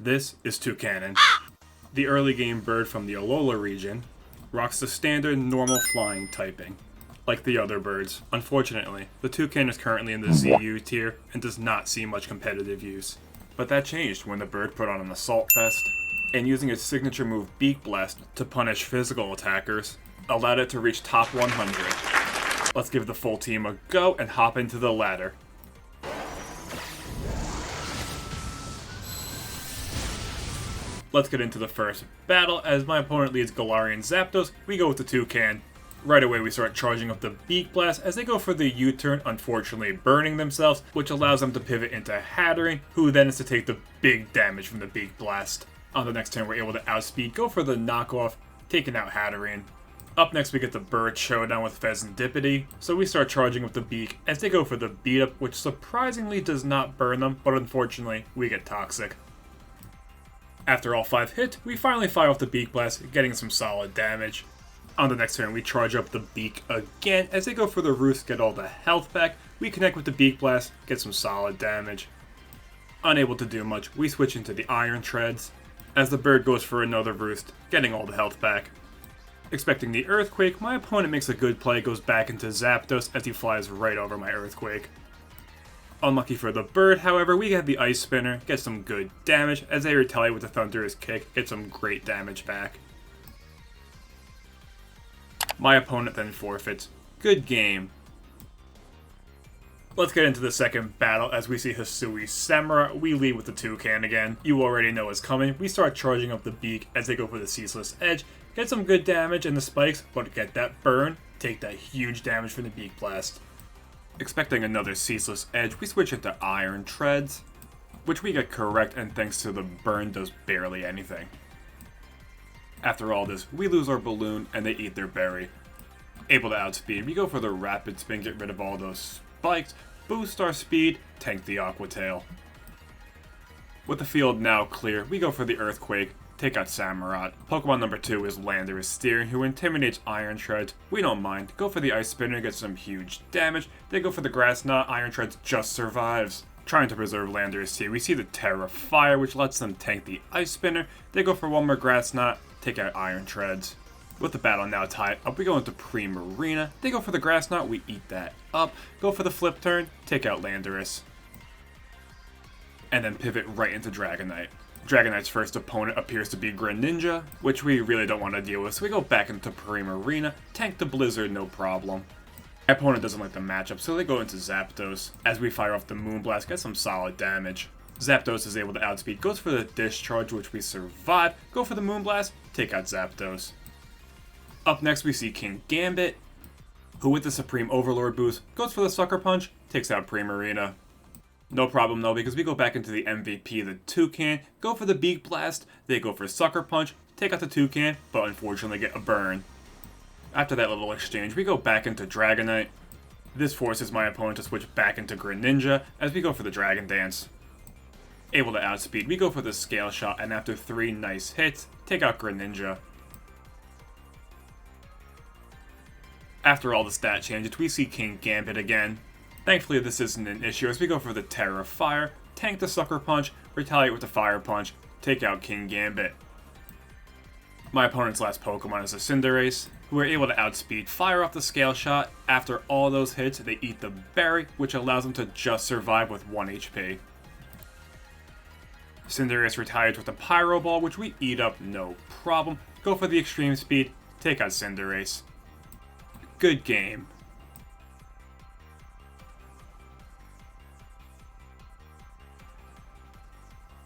This is Toucannon, the early game bird from the Alola region. Rocks the standard normal flying typing, like the other birds. Unfortunately, the toucan is currently in the ZU tier and does not see much competitive use. But that changed when the bird put on an Assault Vest, and using its signature move Beak Blast to punish physical attackers, allowed it to reach top 100. Let's give the full team a go and hop into the ladder. Let's get into the first battle. As my opponent leads Galarian Zapdos, we go with the Toucan. Right away we start charging up the Beak Blast as they go for the U-turn, unfortunately burning themselves, which allows them to pivot into Hatterene, who then is to take the big damage from the Beak Blast. On the next turn we're able to outspeed, go for the knockoff, taking out Hatterene. Up next we get the Bird Showdown with Pheasantipity, so we start charging up the Beak as they go for the Beat Up, which surprisingly does not burn them, but unfortunately we get Toxic. After all 5 hits, we finally fire off the Beak Blast, getting some solid damage. On the next turn, we charge up the Beak again. As they go for the Roost, get all the health back, we connect with the Beak Blast, get some solid damage. Unable to do much, we switch into the Iron Treads, as the bird goes for another Roost, getting all the health back. Expecting the Earthquake, my opponent makes a good play, goes back into Zapdos as he flies right over my Earthquake. Unlucky for the bird, however, we get the Ice Spinner, get some good damage, as they retaliate with the Thunderous Kick, get some great damage back. My opponent then forfeits. Good game. Let's get into the second battle as we see Hisui Samura. We lead with the Toucan again. You already know what's coming. We start charging up the Beak as they go for the Ceaseless Edge, get some good damage in the spikes, but get that burn, take that huge damage from the Beak Blast. Expecting another Ceaseless Edge, we switch into Iron Treads, which we get correct, and thanks to the burn does barely anything. After all this, we lose our balloon and they eat their berry. Able to outspeed, we go for the Rapid Spin, get rid of all those spikes, boost our speed, tank the Aqua Tail. With the field now clear, we go for the Earthquake, take out Samurott. Pokemon number 2 is Landorus Steer, who intimidates Iron Treads. We don't mind. Go for the Ice Spinner, get some huge damage. They go for the Grass Knot, Iron Treads just survives. Trying to preserve Landorus Steer, we see the Terra Fire, which lets them tank the Ice Spinner. They go for one more Grass Knot, take out Iron Treads. With the battle now tied up, we go into Primarina. They go for the Grass Knot, we eat that up. Go for the Flip Turn, take out Landorus. And then pivot right into Dragonite. Dragonite's first opponent appears to be Greninja, which we really don't want to deal with, so we go back into Primarina, tank the Blizzard no problem. My opponent doesn't like the matchup, so they go into Zapdos. As we fire off the Moonblast, get some solid damage. Zapdos is able to outspeed, goes for the Discharge, which we survive, go for the Moonblast, take out Zapdos. Up next we see King Gambit, who with the Supreme Overlord boost, goes for the Sucker Punch, takes out Primarina. No problem though, because we go back into the MVP, the Toucan, go for the Beak Blast, they go for Sucker Punch, take out the Toucan, but unfortunately get a burn. After that little exchange, we go back into Dragonite. This forces my opponent to switch back into Greninja, as we go for the Dragon Dance. Able to outspeed, we go for the Scale Shot, and after 3 nice hits, take out Greninja. After all the stat changes, we see King Gambit again. Thankfully this isn't an issue as we go for the Terra Fire, tank the Sucker Punch, retaliate with the Fire Punch, take out King Gambit. My opponent's last Pokemon is a Cinderace, who are able to outspeed, fire off the Scale Shot. After all those hits, they eat the berry, which allows them to just survive with 1 HP. Cinderace retires with the Pyro Ball, which we eat up no problem. Go for the Extreme Speed, take out Cinderace. Good game.